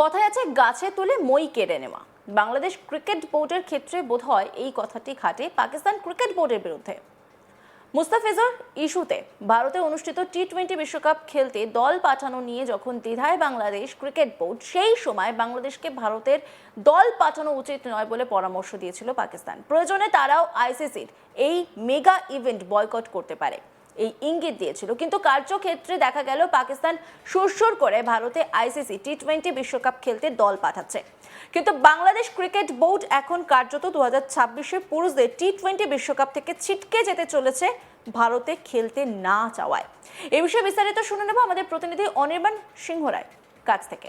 কথায় আছে গাছে তুলে মই কেড়ে নেওয়া। বাংলাদেশ ক্রিকেট বোর্ডের ক্ষেত্রে বোধহয় এই কথাটি খাটে পাকিস্তান ক্রিকেট বোর্ডের বিরুদ্ধে। মুস্তাফিজুর ইস্যুতে ভারতে অনুষ্ঠিত টি-20 বিশ্বকাপ খেলতে দল পাঠানো নিয়ে যখন দ্বিধায় বাংলাদেশ ক্রিকেট বোর্ড, সেই সময় বাংলাদেশকে ভারতের দল পাঠানো উচিত নয় বলে পরামর্শ দিয়েছিল পাকিস্তান। প্রয়োজনে তারাও আইসিসির এই মেগা ইভেন্ট বয়কট করতে পারে এই ইঙ্গিত দিয়েছিল, কিন্তু কার্যক্ষেত্রে দেখা গেল পাকিস্তান সুরসুর করে ভারতে আইসিসি টি-20 বিশ্বকাপ খেলতে দল পাঠাচ্ছে। কিন্তু বাংলাদেশ ক্রিকেট বোর্ড এখন কার্যত 2026 পুরুষদের টি-20 বিশ্বকাপ থেকে ছিটকে যেতে চলেছে ভারতে খেলতে না চাওয়ায়। এই বিষয়ে বিস্তারিত শুনে নেব আমাদের প্রতিনিধি অনির্বাণ সিংহ রায় কাছ থেকে।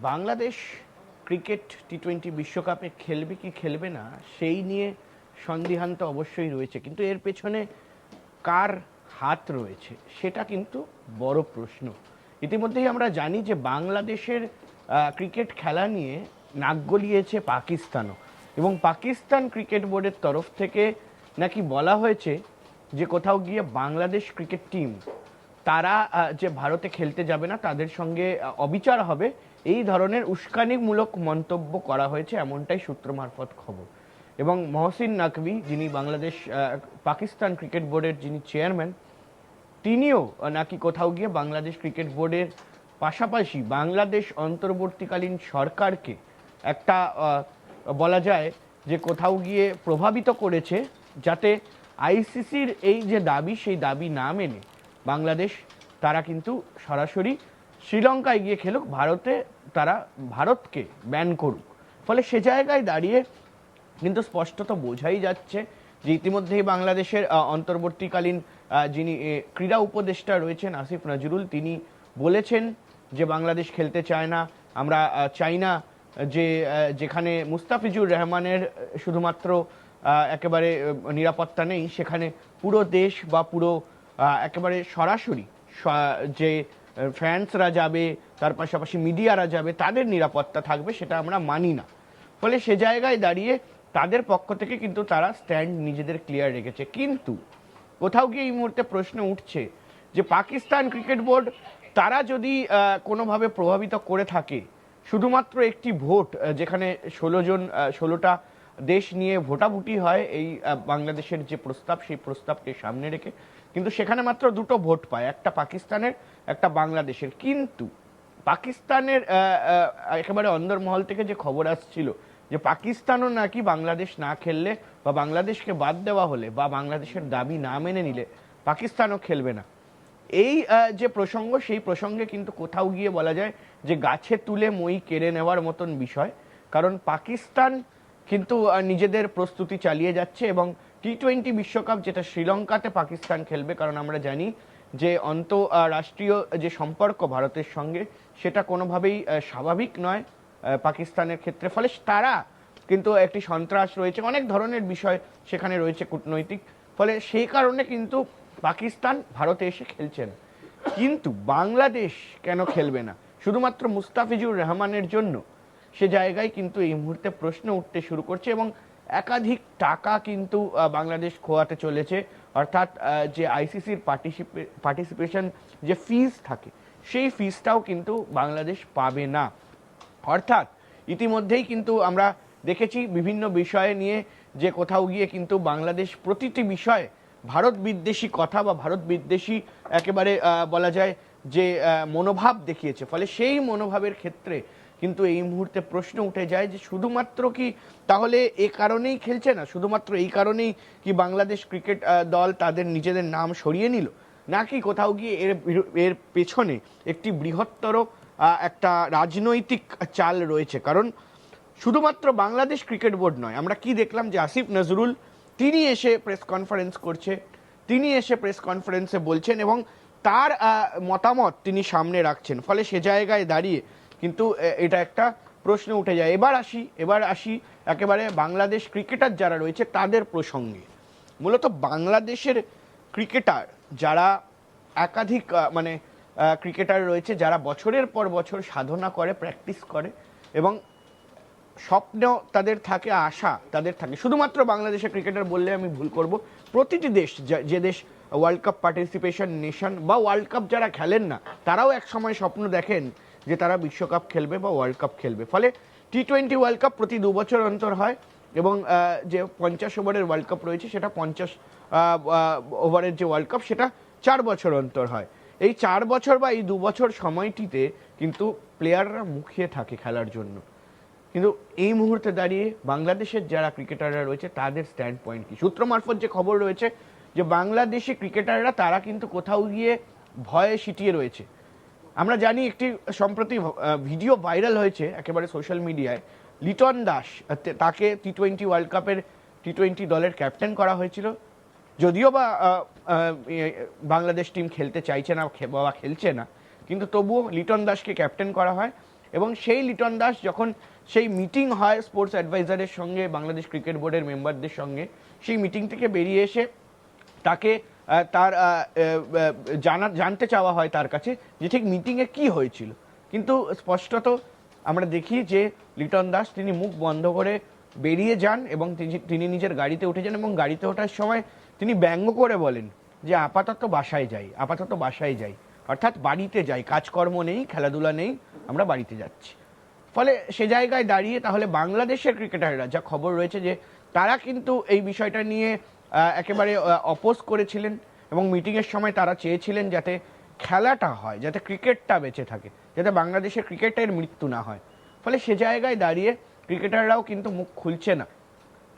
বাংলাদেশ ক্রিকেট টি-20 বিশ্বকাপে খেলবে কি খেলবে না সেই নিয়ে সন্দিহান তো অবশ্যই রয়েছে, কিন্তু এর পেছনে কার হাত রয়েছে সেটা কিন্তু বড় প্রশ্ন। ইতিমধ্যেই আমরা জানি যে বাংলাদেশের ক্রিকেট খেলা নিয়ে নাক গলিয়েছে পাকিস্তানও, এবং পাকিস্তান ক্রিকেট বোর্ডের তরফ থেকে নাকি বলা হয়েছে যে কোথাও গিয়ে বাংলাদেশ ক্রিকেট টিম তারা যে ভারতে খেলতে যাবে না, তাদের সঙ্গে অবিচার হবে, এই ধরনের উস্কানিমূলক মন্তব্য করা হয়েছে, এমনটাই সূত্র মারফত খবর। এবং মহসিন নাকভি, যিনি বাংলাদেশ পাকিস্তান ক্রিকেট বোর্ডের যিনি চেয়ারম্যান, তিনিও নাকি কোথাও গিয়ে বাংলাদেশ ক্রিকেট বোর্ডের পাশাপাশি বাংলাদেশ অন্তর্বর্তীকালীন সরকারকে একটা বলা যায় যে কোথাও গিয়ে প্রভাবিত করেছে, যাতে আইসিসির এই যে দাবি সেই দাবি না মেনে বাংলাদেশ তারা কিন্তু সরাসরি শ্রীলঙ্কায় গিয়ে খেলুক, তারা ভারতকে ব্যান করুক। ফলে সে জায়গায় দাঁড়িয়ে কিন্তু স্পষ্টত বোঝাই যাচ্ছে যে ইতিমধ্যেই বাংলাদেশের অন্তর্বর্তীকালীন যিনি ক্রীড়া উপদেষ্টা রয়েছেন আসিফ নজরুল, তিনি বলেছেন যে বাংলাদেশ খেলতে চায় না। আমরা চাই না যে যেখানে মুস্তাফিজুর রহমানের শুধুমাত্র একেবারে নিরাপত্তা নেই, সেখানে পুরো দেশ বা পুরো একেবারে সরাসরি যে ফ্যান্সরা যাবে, তার পাশাপাশি মিডিয়ারা যাবে, তাদের নিরাপত্তা থাকবে, সেটা আমরা মানি না। ফলে সে জায়গায় দাঁড়িয়ে তাদের পক্ষ থেকে কিন্তু তারা স্ট্যান্ড নিজেদের ক্লিয়ার রেখেছে। কিন্তু কোথাও গিয়ে এই মুহূর্তে প্রশ্ন উঠছে যে পাকিস্তান ক্রিকেট বোর্ড তারা যদি কোনোভাবে প্রভাবিত করে থাকে, শুধুমাত্র একটি ভোট, যেখানে 16টা দেশ নিয়ে ভোটাভুটি হয় এই বাংলাদেশের যে প্রস্তাব, সেই প্রস্তাবকে সামনে রেখে, কিন্তু সেখানে মাত্র 2টো ভোট পায়, একটা পাকিস্তানের একটা বাংলাদেশের। কিন্তু পাকিস্তানের একেবারে অন্দরমহল থেকে যে খবর আসছিল যে পাকিস্তানও নাকি বাংলাদেশ না খেললে বা বাংলাদেশকে বাদ দেওয়া হলে বা বাংলাদেশের দাবি না মেনে নিলে পাকিস্তানও খেলবে না। এই যে প্রসঙ্গ, সেই প্রসঙ্গে কিন্তু কোথাও গিয়ে বলা যায় যে গাছে তুলে মই কেড়ে নেওয়ার মতন বিষয়। কারণ পাকিস্তান কিন্তু নিজেদের প্রস্তুতি চালিয়ে যাচ্ছে, এবং টি-20 বিশ্বকাপ যেটা শ্রীলঙ্কাতে পাকিস্তান খেলবে, কারণ আমরা জানি যে আন্তঃরাষ্ট্রীয় যে সম্পর্ক ভারতের সঙ্গে সেটা কোনোভাবেই স্বাভাবিক নয় পাকিস্তানের ক্ষেত্রে। ফলে তারা কিন্তু একটি সন্ত্রাস রয়েছে, অনেক ধরনের বিষয় সেখানে রয়েছে কূটনৈতিক। ফলে সেই কারণে কিন্তু পাকিস্তান ভারতে এসে খেলছেন। কিন্তু বাংলাদেশ কেন খেলবে না শুধুমাত্র মুস্তাফিজুর রহমানের জন্য? সে জায়গায় কিন্তু এই মুহূর্তে প্রশ্ন উঠতে শুরু করছে, এবং একাধিক টাকা কিন্তু বাংলাদেশ খোয়াতে চলেছে। অর্থাৎ যে আইসিসির পার্টিসিপেশন যে ফিজ থাকে, সেই ফিজটাও কিন্তু বাংলাদেশ পাবে না। অর্থাৎ ইতিমধ্যেই কিন্তু আমরা দেখেছি বিভিন্ন বিষয়ে নিয়ে যে কোথাও গিয়ে কিন্তু বাংলাদেশ প্রতিটি বিষয়ে ভারত বিদ্বেষী কথা বা ভারত বিদ্বেষী একেবারে বলা যায় যে মনোভাব দেখিয়েছে। ফলে সেই মনোভাবের ক্ষেত্রে কিন্তু এই মুহূর্তে প্রশ্ন উঠে যায় যে শুধুমাত্র কি তাহলে এ কারণেই খেলছে না, শুধুমাত্র এই কারণেই কি বাংলাদেশ ক্রিকেট দল তাদের নিজেদের নাম সরিয়ে নিল, নাকি কোথাও গিয়ে এর পেছনে একটি বৃহত্তর একটা রাজনৈতিক চাল রয়েছে? কারণ শুধুমাত্র বাংলাদেশ ক্রিকেট বোর্ড নয়, আমরা কি দেখলাম যে আসিফ নজরুল তিনি এসে প্রেস কনফারেন্স করছে, তিনি এসে প্রেস কনফারেন্সে বলছেন এবং তার মতামত তিনি সামনে রাখছেন। ফলে সে জায়গায় দাঁড়িয়ে কিন্তু এটা একটা প্রশ্ন উঠে যায়। এবার আসি একেবারে বাংলাদেশ ক্রিকেটার যারা রয়েছে তাদের প্রসঙ্গে। মূলত বাংলাদেশের ক্রিকেটার যারা একাধিক ক্রিকেটার রয়েছে, যারা বছরের পর বছর সাধনা করে, প্র্যাকটিস করে, এবং স্বপ্ন তাদের থাকে, আশা তাদের থাকে। শুধুমাত্র বাংলাদেশের ক্রিকেটার বললে আমি ভুল করব, প্রতিটি দেশ, যে দেশ ওয়ার্ল্ড কাপ পার্টিসিপেশন নেশন বা ওয়ার্ল্ড কাপ যারা খেলেন না তারাও এক সময় স্বপ্ন দেখেন যে তারা বিশ্বকাপ খেলবে বা ওয়ার্ল্ড কাপ খেলবে। ফলে টি-20 ওয়ার্ল্ড কাপ প্রতি 2 বছর অন্তর হয় এবং যে 50 ওভারের ওয়ার্ল্ড কাপ রয়েছে সেটা 50 ওভারের যে ওয়ার্ল্ড কাপ সেটা 4 বছর অন্তর হয়। এই 4 বছর বা এই 2 বছর সময়টিতে কিন্তু প্লেয়াররা মুখিয়ে থাকে খেলার জন্য। কিন্তু এই মুহূর্তে দাঁড়িয়ে বাংলাদেশের যারা ক্রিকেটাররা রয়েছে তাদের স্ট্যান্ড পয়েন্ট কি? সূত্র মারফত যে খবর রয়েছে যে বাংলাদেশি ক্রিকেটাররা তারা কিন্তু কোথাও গিয়ে ভয়ে সিটিয়ে রয়েছে। আমরা জানি একটি সম্প্রতি ভিডিও ভাইরাল হয়েছে একেবারে সোশ্যাল মিডিয়ায়, লিটন দাস তাকে টি-20 ওয়ার্ল্ড কাপের টি-20 দলের ক্যাপ্টেন করা হয়েছিল, যদিও বা বাংলাদেশ টিম খেলতে চাইছে না বা খেলছে না, কিন্তু তবুও লিটন দাসকে ক্যাপ্টেন করা হয়। এবং সেই লিটন দাস যখন সেই মিটিং হয় স্পোর্টস অ্যাডভাইজারের সঙ্গে বাংলাদেশ ক্রিকেট বোর্ডের মেম্বারদের সঙ্গে, সেই মিটিং থেকে বেরিয়ে এসে তাকে তার জানতে চাওয়া হয় তার কাছে যে ঠিক মিটিংয়ে কি হয়েছিল। কিন্তু স্পষ্টত আমরা দেখি যে লিটন দাস তিনি মুখ বন্ধ করে বেরিয়ে যান এবং তিনি নিজের গাড়িতে উঠে যান এবং গাড়িতে ওঠার সময় তিনি ব্যঙ্গ করে বলেন যে আপাতত বাসায় যাই, অর্থাৎ বাড়িতে যাই, কাজকর্ম নেই, খেলাধুলা নেই, আমরা বাড়িতে যাচ্ছি। ফলে সে জায়গায় দাঁড়িয়ে তাহলে বাংলাদেশের ক্রিকেটাররা যা খবর রয়েছে যে তারা কিন্তু এই বিষয়টা নিয়ে একেবারে অপোজ করেছিলেন এবং মিটিংয়ের সময় তারা চেয়েছিলেন যাতে খেলাটা হয়, যাতে ক্রিকেটটা বেঁচে থাকে, যাতে বাংলাদেশের ক্রিকেটের মৃত্যু না হয়। ফলে সে জায়গায় দাঁড়িয়ে ক্রিকেটাররাও কিন্তু মুখ খুলছে না।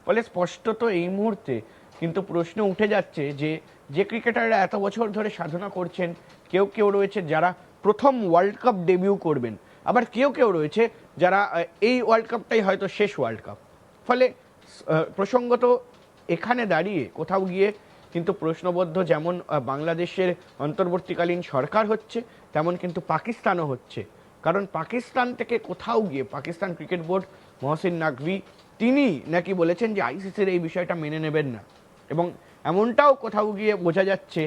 ফলে স্পষ্টত এই মুহূর্তে কিন্তু প্রশ্ন উঠে যাচ্ছে যে ক্রিকেটাররা এত বছর ধরে সাধনা করছেন, কেউ রয়েছে যারা প্রথম ওয়ার্ল্ড কাপ ডেবিউ করবেন, আবার কেউ রয়েছে যারা এই ওয়ার্ল্ড কাপটাই হয়তো শেষ ওয়ার্ল্ড কাপ। ফলে প্রসঙ্গত এখানে দাঁড়িয়ে কোথাও গিয়ে কিন্তু প্রশ্নবদ্ধ যেমন বাংলাদেশের অন্তর্বর্তীকালীন সরকার হচ্ছে, তেমন কিন্তু পাকিস্তানও হচ্ছে। কারণ পাকিস্তান থেকে কোথাও গিয়ে পাকিস্তান ক্রিকেট বোর্ড মহসিন নাকভি তিনি নাকি বলেছেন যে আইসিসির এই বিষয়টা মেনে নেবেন না। এবং এমনটাও কোথাও গিয়ে বোঝা যাচ্ছে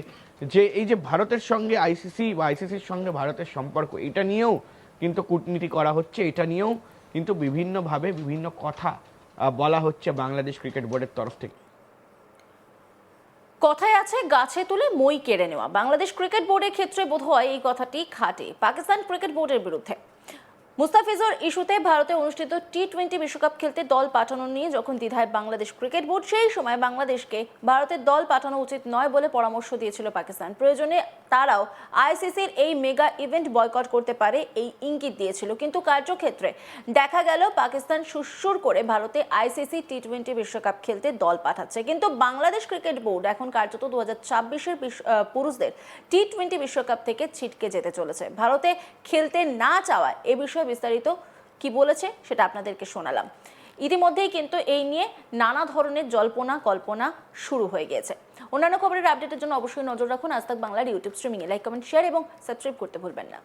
যে এই যে ভারতের সঙ্গে আইসিসি বা আইসিসির সঙ্গে ভারতের সম্পর্ক, এটা নিয়েও কিন্তু কূটনীতি করা হচ্ছে, এটা নিয়েও কিন্তু বিভিন্নভাবে বিভিন্ন কথা বলা হচ্ছে বাংলাদেশ ক্রিকেট বোর্ডের তরফ থেকে। কথায় আছে গাছে তুলে মই কেড়ে নেওয়া। বাংলাদেশ ক্রিকেট বোর্ডের ক্ষেত্রে বোধহয় এই কথাটি খাটে পাকিস্তান ক্রিকেট বোর্ডের বিরুদ্ধে। মুস্তাফিজুর ইস্যুতে ভারতে অনুষ্ঠিত টি-20 বিশ্বকাপ খেলতে দল পাঠানো নিয়ে যখন দ্বিধায় বাংলাদেশ ক্রিকেট বোর্ড, সেই সময় বাংলাদেশকে ভারতের দল পাঠানো উচিত নয় বলে পরামর্শ দিয়েছিল পাকিস্তান। প্রয়োজনে তারাও আইসিসির এই মেগা ইভেন্ট বয়কট করতে পারে এই ইঙ্গিত দিয়েছিল। কিন্তু কার্যক্ষেত্রে দেখা গেল পাকিস্তান সুরসুর করে ভারতে আইসিসি টি-20 বিশ্বকাপ খেলতে দল পাঠাচ্ছে। কিন্তু বাংলাদেশ ক্রিকেট বোর্ড এখন কার্যত 2026-এর পুরুষদের টি-20 বিশ্বকাপ থেকে ছিটকে যেতে চলেছে। ভারতে খেলতে না চাওয়ায় এ বিষয়ে বিস্তারিত কি বলেছে সেটা আপনাদেরকে শোনালাম। ইতিমধ্যেই কিন্তু এই নিয়ে নানা ধরনের জল্পনা কল্পনা শুরু হয়ে গিয়েছে। অন্যান্য খবরের আপডেটের জন্য অবশ্যই নজর রাখুন আজ তাক বাংলার ইউটিউব স্ট্রিমিংয়ে। লাইক, কমেন্ট, শেয়ার এবং সাবস্ক্রাইব করতে ভুলবেন না।